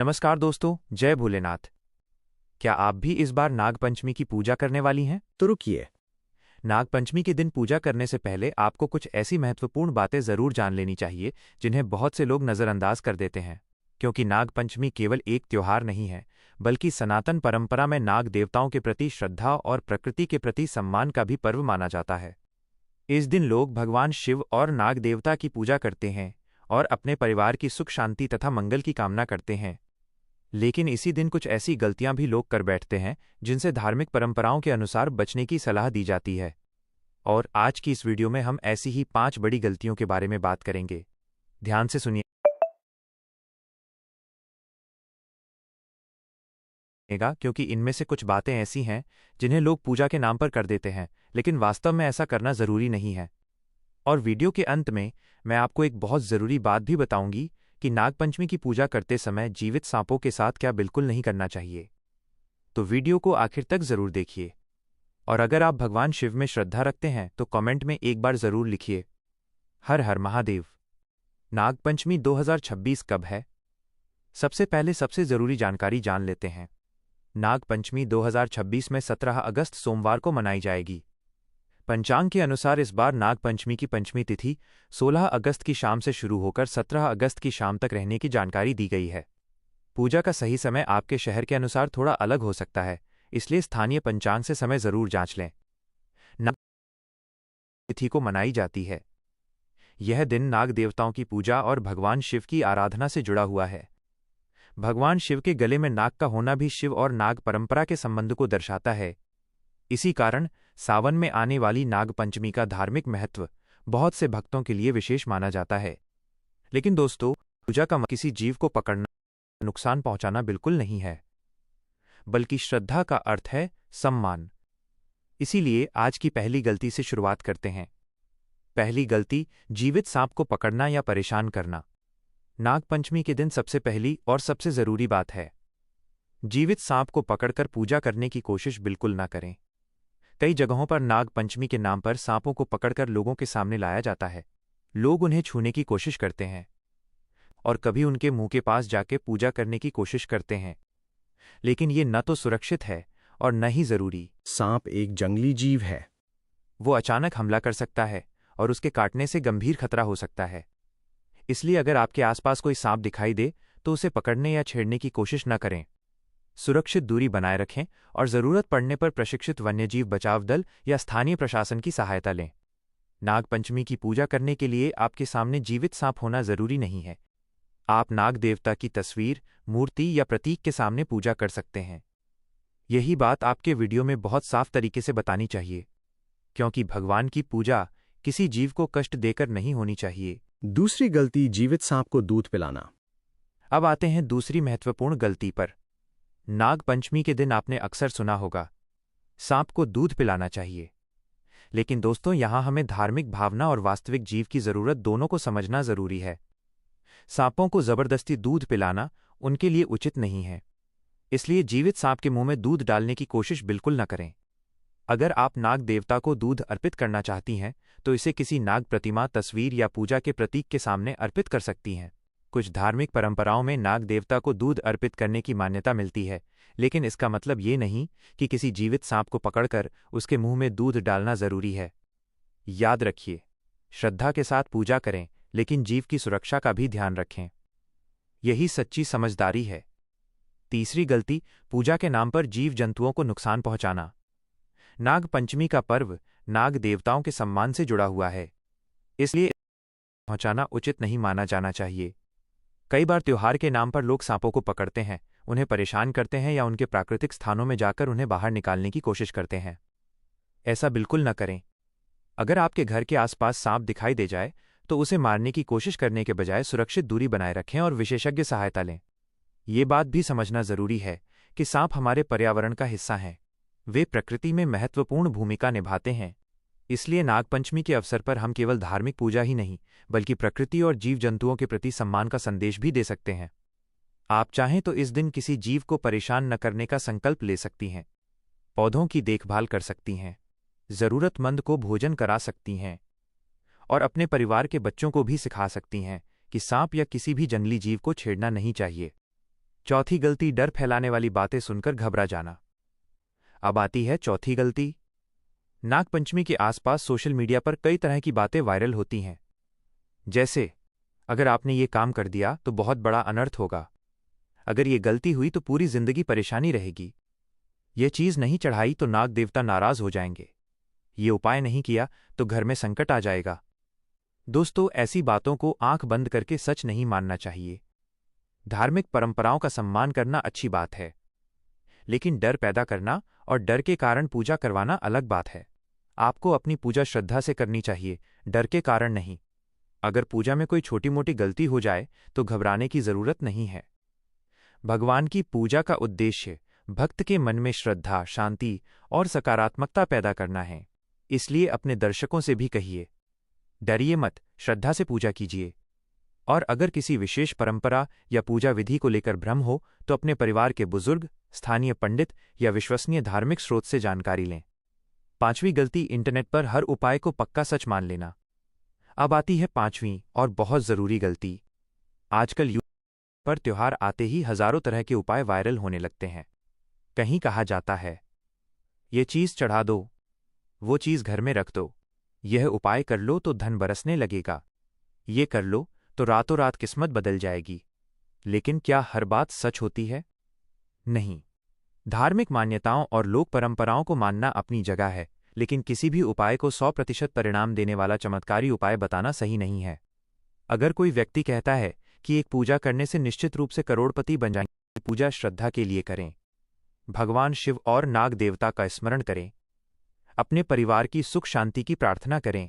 नमस्कार दोस्तों, जय भोलेनाथ। क्या आप भी इस बार नाग पंचमी की पूजा करने वाली हैं? तो रुकिए। नाग पंचमी के दिन पूजा करने से पहले आपको कुछ ऐसी महत्वपूर्ण बातें जरूर जान लेनी चाहिए जिन्हें बहुत से लोग नज़रअंदाज कर देते हैं। क्योंकि नाग पंचमी केवल एक त्योहार नहीं है, बल्कि सनातन परंपरा में नाग देवताओं के प्रति श्रद्धा और प्रकृति के प्रति सम्मान का भी पर्व माना जाता है। इस दिन लोग भगवान शिव और नाग देवता की पूजा करते हैं और अपने परिवार की सुख शांति तथा मंगल की कामना करते हैं। लेकिन इसी दिन कुछ ऐसी गलतियां भी लोग कर बैठते हैं जिनसे धार्मिक परंपराओं के अनुसार बचने की सलाह दी जाती है। और आज की इस वीडियो में हम ऐसी ही 5 बड़ी गलतियों के बारे में बात करेंगे। ध्यान से सुनिएगा, क्योंकि इनमें से कुछ बातें ऐसी हैं जिन्हें लोग पूजा के नाम पर कर देते हैं, लेकिन वास्तव में ऐसा करना जरूरी नहीं है। और वीडियो के अंत में मैं आपको एक बहुत जरूरी बात भी बताऊंगी कि नागपंचमी की पूजा करते समय जीवित सांपों के साथ क्या बिल्कुल नहीं करना चाहिए। तो वीडियो को आखिर तक जरूर देखिए। और अगर आप भगवान शिव में श्रद्धा रखते हैं तो कमेंट में एक बार जरूर लिखिए, हर हर महादेव। नागपंचमी 2026 कब है? सबसे पहले सबसे जरूरी जानकारी जान लेते हैं। नागपंचमी 2026 में 17 अगस्त सोमवार को मनाई जाएगी। पंचांग के अनुसार इस बार नागपंचमी की पंचमी तिथि 16 अगस्त की शाम से शुरू होकर 17 अगस्त की शाम तक रहने की जानकारी दी गई है। पूजा का सही समय आपके शहर के अनुसार थोड़ा अलग हो सकता है, इसलिए स्थानीय पंचांग से समय जरूर जांच लें। नाग तिथि को मनाई जाती है। यह दिन नाग देवताओं की पूजा और भगवान शिव की आराधना से जुड़ा हुआ है। भगवान शिव के गले में नाग का होना भी शिव और नाग परंपरा के संबंध को दर्शाता है। इसी कारण सावन में आने वाली नाग पंचमी का धार्मिक महत्व बहुत से भक्तों के लिए विशेष माना जाता है। लेकिन दोस्तों, पूजा का किसी जीव को पकड़ना, नुकसान पहुंचाना बिल्कुल नहीं है, बल्कि श्रद्धा का अर्थ है सम्मान। इसीलिए आज की पहली गलती से शुरुआत करते हैं। पहली गलती, जीवित सांप को पकड़ना या परेशान करना। नागपंचमी के दिन सबसे पहली और सबसे जरूरी बात है, जीवित सांप को पकड़कर पूजा करने की कोशिश बिल्कुल ना करें। कई जगहों पर नाग पंचमी के नाम पर सांपों को पकड़कर लोगों के सामने लाया जाता है। लोग उन्हें छूने की कोशिश करते हैं और कभी उनके मुंह के पास जाके पूजा करने की कोशिश करते हैं, लेकिन ये न तो सुरक्षित है और न ही जरूरी। सांप एक जंगली जीव है। वो अचानक हमला कर सकता है और उसके काटने से गंभीर खतरा हो सकता है। इसलिए अगर आपके आसपास कोई सांप दिखाई दे तो उसे पकड़ने या छेड़ने की कोशिश न करें। सुरक्षित दूरी बनाए रखें और जरूरत पड़ने पर प्रशिक्षित वन्यजीव बचाव दल या स्थानीय प्रशासन की सहायता लें। नागपंचमी की पूजा करने के लिए आपके सामने जीवित सांप होना जरूरी नहीं है। आप नाग देवता की तस्वीर, मूर्ति या प्रतीक के सामने पूजा कर सकते हैं। यही बात आपके वीडियो में बहुत साफ तरीके से बतानी चाहिए, क्योंकि भगवान की पूजा किसी जीव को कष्ट देकर नहीं होनी चाहिए। दूसरी गलती, जीवित सांप को दूध पिलाना। अब आते हैं दूसरी महत्वपूर्ण गलती पर। नाग पंचमी के दिन आपने अक्सर सुना होगा, सांप को दूध पिलाना चाहिए। लेकिन दोस्तों, यहां हमें धार्मिक भावना और वास्तविक जीव की जरूरत दोनों को समझना जरूरी है। सांपों को जबरदस्ती दूध पिलाना उनके लिए उचित नहीं है, इसलिए जीवित सांप के मुंह में दूध डालने की कोशिश बिल्कुल न करें। अगर आप नाग देवता को दूध अर्पित करना चाहती हैं तो इसे किसी नाग प्रतिमा, तस्वीर या पूजा के प्रतीक के सामने अर्पित कर सकती हैं। कुछ धार्मिक परंपराओं में नाग देवता को दूध अर्पित करने की मान्यता मिलती है, लेकिन इसका मतलब ये नहीं कि किसी जीवित सांप को पकड़कर उसके मुंह में दूध डालना जरूरी है। याद रखिए, श्रद्धा के साथ पूजा करें, लेकिन जीव की सुरक्षा का भी ध्यान रखें। यही सच्ची समझदारी है। तीसरी गलती, पूजा के नाम पर जीव जंतुओं को नुकसान पहुंचाना। नाग पंचमी का पर्व नाग देवताओं के सम्मान से जुड़ा हुआ है, इसलिए पहुंचाना उचित नहीं माना जाना चाहिए। कई बार त्योहार के नाम पर लोग सांपों को पकड़ते हैं, उन्हें परेशान करते हैं या उनके प्राकृतिक स्थानों में जाकर उन्हें बाहर निकालने की कोशिश करते हैं। ऐसा बिल्कुल न करें। अगर आपके घर के आसपास सांप दिखाई दे जाए तो उसे मारने की कोशिश करने के बजाय सुरक्षित दूरी बनाए रखें और विशेषज्ञ सहायता लें। ये बात भी समझना जरूरी है कि सांप हमारे पर्यावरण का हिस्सा हैं। वे प्रकृति में महत्वपूर्ण भूमिका निभाते हैं। इसलिए नागपंचमी के अवसर पर हम केवल धार्मिक पूजा ही नहीं, बल्कि प्रकृति और जीव जंतुओं के प्रति सम्मान का संदेश भी दे सकते हैं। आप चाहें तो इस दिन किसी जीव को परेशान न करने का संकल्प ले सकती हैं, पौधों की देखभाल कर सकती हैं, जरूरतमंद को भोजन करा सकती हैं और अपने परिवार के बच्चों को भी सिखा सकती हैं कि सांप या किसी भी जंगली जीव को छेड़ना नहीं चाहिए। चौथी गलती, डर फैलाने वाली बातें सुनकर घबरा जाना। अब आती है चौथी गलती। नागपंचमी के आसपास सोशल मीडिया पर कई तरह की बातें वायरल होती हैं। जैसे, अगर आपने ये काम कर दिया तो बहुत बड़ा अनर्थ होगा, अगर ये गलती हुई तो पूरी जिंदगी परेशानी रहेगी, ये चीज नहीं चढ़ाई तो नाग देवता नाराज हो जाएंगे, ये उपाय नहीं किया तो घर में संकट आ जाएगा। दोस्तों, ऐसी बातों को आंख बंद करके सच नहीं मानना चाहिए। धार्मिक परंपराओं का सम्मान करना अच्छी बात है, लेकिन डर पैदा करना और डर के कारण पूजा करवाना अलग बात है। आपको अपनी पूजा श्रद्धा से करनी चाहिए, डर के कारण नहीं। अगर पूजा में कोई छोटी मोटी गलती हो जाए तो घबराने की जरूरत नहीं है। भगवान की पूजा का उद्देश्य भक्त के मन में श्रद्धा, शांति और सकारात्मकता पैदा करना है। इसलिए अपने दर्शकों से भी कहिए, डरिए मत, श्रद्धा से पूजा कीजिए। और अगर किसी विशेष परंपरा या पूजा विधि को लेकर भ्रम हो तो अपने परिवार के बुजुर्ग, स्थानीय पंडित या विश्वसनीय धार्मिक स्रोत से जानकारी लें। पांचवी गलती, इंटरनेट पर हर उपाय को पक्का सच मान लेना। अब आती है पांचवी और बहुत जरूरी गलती। आजकल यूट्यूब पर त्योहार आते ही हजारों तरह के उपाय वायरल होने लगते हैं। कहीं कहा जाता है, ये चीज चढ़ा दो, वो चीज घर में रख दो, यह उपाय कर लो तो धन बरसने लगेगा, ये कर लो तो रातों रात किस्मत बदल जाएगी। लेकिन क्या हर बात सच होती है? नहीं। धार्मिक मान्यताओं और लोक परंपराओं को मानना अपनी जगह है, लेकिन किसी भी उपाय को 100% परिणाम देने वाला चमत्कारी उपाय बताना सही नहीं है। अगर कोई व्यक्ति कहता है कि एक पूजा करने से निश्चित रूप से करोड़पति बन जाएंगे, पूजा श्रद्धा के लिए करें, भगवान शिव और नाग देवता का स्मरण करें, अपने परिवार की सुख शांति की प्रार्थना करें,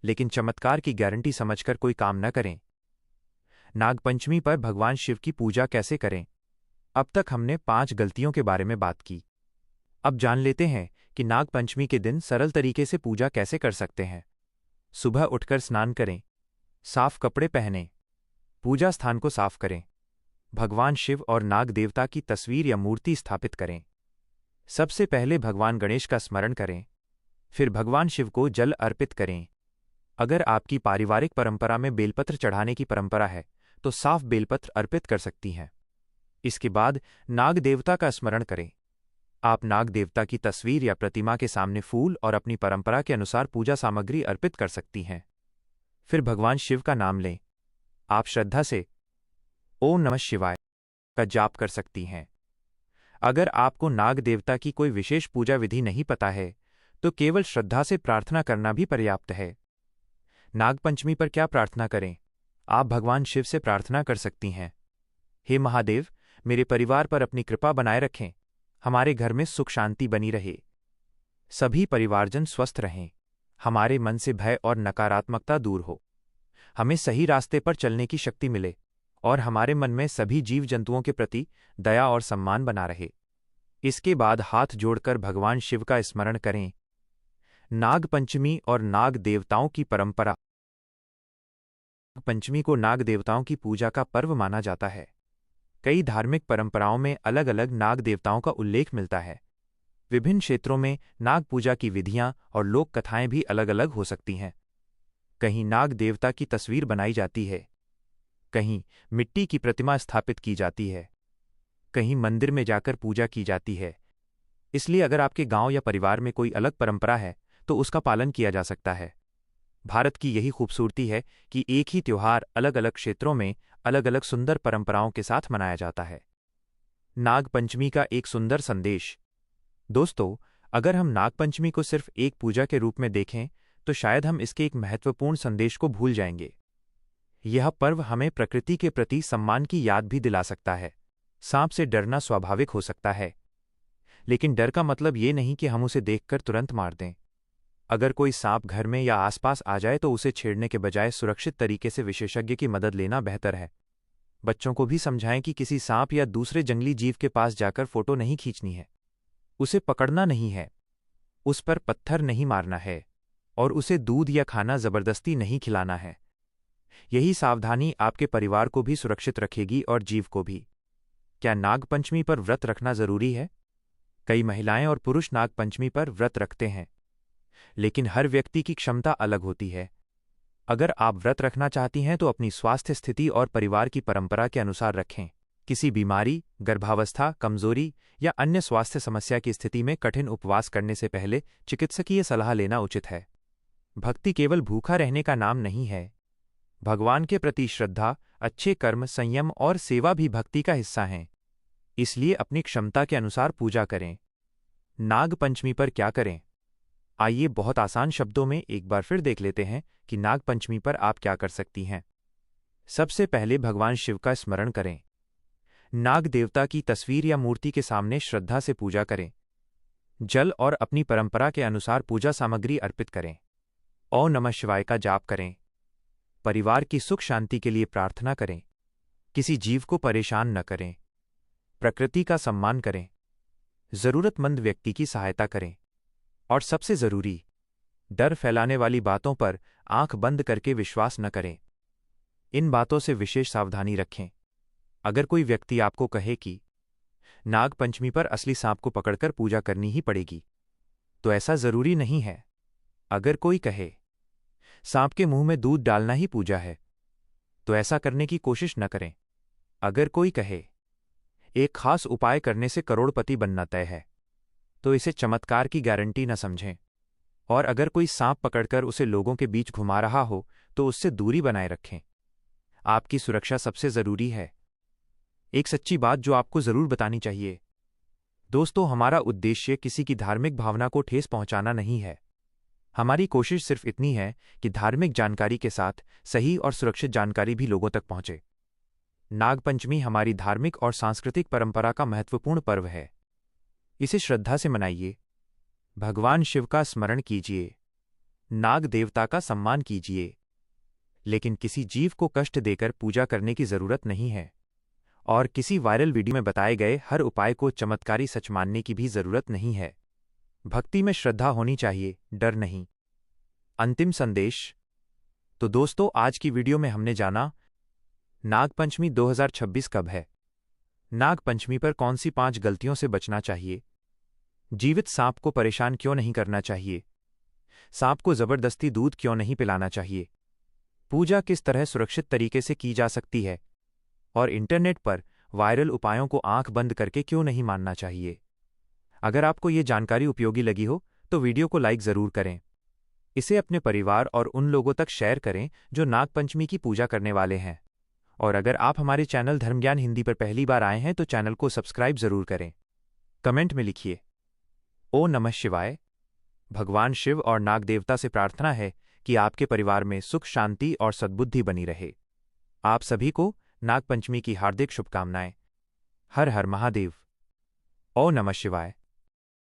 लेकिन चमत्कार की गारंटी समझकर कोई काम न करें। नागपंचमी पर भगवान शिव की पूजा कैसे करें? अब तक हमने 5 गलतियों के बारे में बात की। अब जान लेते हैं कि नागपंचमी के दिन सरल तरीके से पूजा कैसे कर सकते हैं। सुबह उठकर स्नान करें, साफ कपड़े पहनें, पूजा स्थान को साफ करें, भगवान शिव और नाग देवता की तस्वीर या मूर्ति स्थापित करें। सबसे पहले भगवान गणेश का स्मरण करें, फिर भगवान शिव को जल अर्पित करें। अगर आपकी पारिवारिक परंपरा में बेलपत्र चढ़ाने की परंपरा है तो साफ बेलपत्र अर्पित कर सकती हैं। इसके बाद नाग देवता का स्मरण करें। आप नाग देवता की तस्वीर या प्रतिमा के सामने फूल और अपनी परंपरा के अनुसार पूजा सामग्री अर्पित कर सकती हैं। फिर भगवान शिव का नाम लें। आप श्रद्धा से ओम नमः शिवाय का जाप कर सकती हैं। अगर आपको नाग देवता की कोई विशेष पूजा विधि नहीं पता है तो केवल श्रद्धा से प्रार्थना करना भी पर्याप्त है। नागपंचमी पर क्या प्रार्थना करें? आप भगवान शिव से प्रार्थना कर सकती हैं, हे महादेव, मेरे परिवार पर अपनी कृपा बनाए रखें, हमारे घर में सुख शांति बनी रहे, सभी परिवारजन स्वस्थ रहें, हमारे मन से भय और नकारात्मकता दूर हो, हमें सही रास्ते पर चलने की शक्ति मिले और हमारे मन में सभी जीव जंतुओं के प्रति दया और सम्मान बना रहे। इसके बाद हाथ जोड़कर भगवान शिव का स्मरण करें। नागपंचमी और नाग देवताओं की परंपरा। पंचमी को नाग देवताओं की पूजा का पर्व माना जाता है। कई धार्मिक परंपराओं में अलग अलग नाग देवताओं का उल्लेख मिलता है। विभिन्न क्षेत्रों में नाग पूजा की विधियां और लोक कथाएं भी अलग अलग हो सकती हैं। कहीं नाग देवता की तस्वीर बनाई जाती है, कहीं मिट्टी की प्रतिमा स्थापित की जाती है, कहीं मंदिर में जाकर पूजा की जाती है। इसलिए अगर आपके गांव या परिवार में कोई अलग परंपरा है तो उसका पालन किया जा सकता है। भारत की यही खूबसूरती है कि एक ही त्योहार अलग अलग क्षेत्रों में अलग अलग सुंदर परंपराओं के साथ मनाया जाता है। नागपंचमी का एक सुंदर संदेश। दोस्तों, अगर हम नागपंचमी को सिर्फ एक पूजा के रूप में देखें तो शायद हम इसके एक महत्वपूर्ण संदेश को भूल जाएंगे। यह पर्व हमें प्रकृति के प्रति सम्मान की याद भी दिला सकता है। सांप से डरना स्वाभाविक हो सकता है, लेकिन डर का मतलब ये नहीं कि हम उसे देखकर तुरंत मार दें। अगर कोई सांप घर में या आसपास आ जाए तो उसे छेड़ने के बजाय सुरक्षित तरीके से विशेषज्ञ की मदद लेना बेहतर है। बच्चों को भी समझाएं कि किसी सांप या दूसरे जंगली जीव के पास जाकर फोटो नहीं खींचनी है, उसे पकड़ना नहीं है, उस पर पत्थर नहीं मारना है और उसे दूध या खाना जबरदस्ती नहीं खिलाना है। यही सावधानी आपके परिवार को भी सुरक्षित रखेगी और जीव को भी। क्या नागपंचमी पर व्रत रखना जरूरी है? कई महिलाएं और पुरुष नागपंचमी पर व्रत रखते हैं, लेकिन हर व्यक्ति की क्षमता अलग होती है। अगर आप व्रत रखना चाहती हैं तो अपनी स्वास्थ्य स्थिति और परिवार की परंपरा के अनुसार रखें। किसी बीमारी, गर्भावस्था, कमजोरी या अन्य स्वास्थ्य समस्या की स्थिति में कठिन उपवास करने से पहले चिकित्सकीय सलाह लेना उचित है। भक्ति केवल भूखा रहने का नाम नहीं है। भगवान के प्रति श्रद्धा, अच्छे कर्म, संयम और सेवा भी भक्ति का हिस्सा हैं। इसलिए अपनी क्षमता के अनुसार पूजा करें। नाग पंचमी पर क्या करें? आइए बहुत आसान शब्दों में एक बार फिर देख लेते हैं कि नाग पंचमी पर आप क्या कर सकती हैं। सबसे पहले भगवान शिव का स्मरण करें। नाग देवता की तस्वीर या मूर्ति के सामने श्रद्धा से पूजा करें। जल और अपनी परंपरा के अनुसार पूजा सामग्री अर्पित करें। ओम नमः शिवाय का जाप करें। परिवार की सुख शांति के लिए प्रार्थना करें। किसी जीव को परेशान न करें। प्रकृति का सम्मान करें। जरूरतमंद व्यक्ति की सहायता करें। और सबसे जरूरी, डर फैलाने वाली बातों पर आंख बंद करके विश्वास न करें। इन बातों से विशेष सावधानी रखें। अगर कोई व्यक्ति आपको कहे कि नाग पंचमी पर असली सांप को पकड़कर पूजा करनी ही पड़ेगी, तो ऐसा जरूरी नहीं है। अगर कोई कहे सांप के मुंह में दूध डालना ही पूजा है, तो ऐसा करने की कोशिश न करें। अगर कोई कहे एक खास उपाय करने से करोड़पति बनना तय है, तो इसे चमत्कार की गारंटी न समझें। और अगर कोई सांप पकड़कर उसे लोगों के बीच घुमा रहा हो, तो उससे दूरी बनाए रखें। आपकी सुरक्षा सबसे जरूरी है। एक सच्ची बात जो आपको जरूर बतानी चाहिए। दोस्तों, हमारा उद्देश्य किसी की धार्मिक भावना को ठेस पहुंचाना नहीं है। हमारी कोशिश सिर्फ इतनी है कि धार्मिक जानकारी के साथ सही और सुरक्षित जानकारी भी लोगों तक पहुंचे। नागपंचमी हमारी धार्मिक और सांस्कृतिक परंपरा का महत्वपूर्ण पर्व है। इसे श्रद्धा से मनाइए। भगवान शिव का स्मरण कीजिए। नाग देवता का सम्मान कीजिए। लेकिन किसी जीव को कष्ट देकर पूजा करने की जरूरत नहीं है। और किसी वायरल वीडियो में बताए गए हर उपाय को चमत्कारी सच मानने की भी जरूरत नहीं है। भक्ति में श्रद्धा होनी चाहिए, डर नहीं। अंतिम संदेश। तो दोस्तों, आज की वीडियो में हमने जाना नागपंचमी 2026 कब है, नागपंचमी पर कौन सी 5 गलतियों से बचना चाहिए, जीवित सांप को परेशान क्यों नहीं करना चाहिए, सांप को जबरदस्ती दूध क्यों नहीं पिलाना चाहिए, पूजा किस तरह सुरक्षित तरीके से की जा सकती है, और इंटरनेट पर वायरल उपायों को आंख बंद करके क्यों नहीं मानना चाहिए। अगर आपको ये जानकारी उपयोगी लगी हो तो वीडियो को लाइक जरूर करें। इसे अपने परिवार और उन लोगों तक शेयर करें जो नागपंचमी की पूजा करने वाले हैं। और अगर आप हमारे चैनल धर्मज्ञान हिंदी पर पहली बार आए हैं तो चैनल को सब्सक्राइब जरूर करें। कमेंट में लिखिए ओम नमः शिवाय। भगवान शिव और नाग देवता से प्रार्थना है कि आपके परिवार में सुख, शांति और सद्बुद्धि बनी रहे। आप सभी को नागपंचमी की हार्दिक शुभकामनाएं। हर हर महादेव। ओम नमः शिवाय।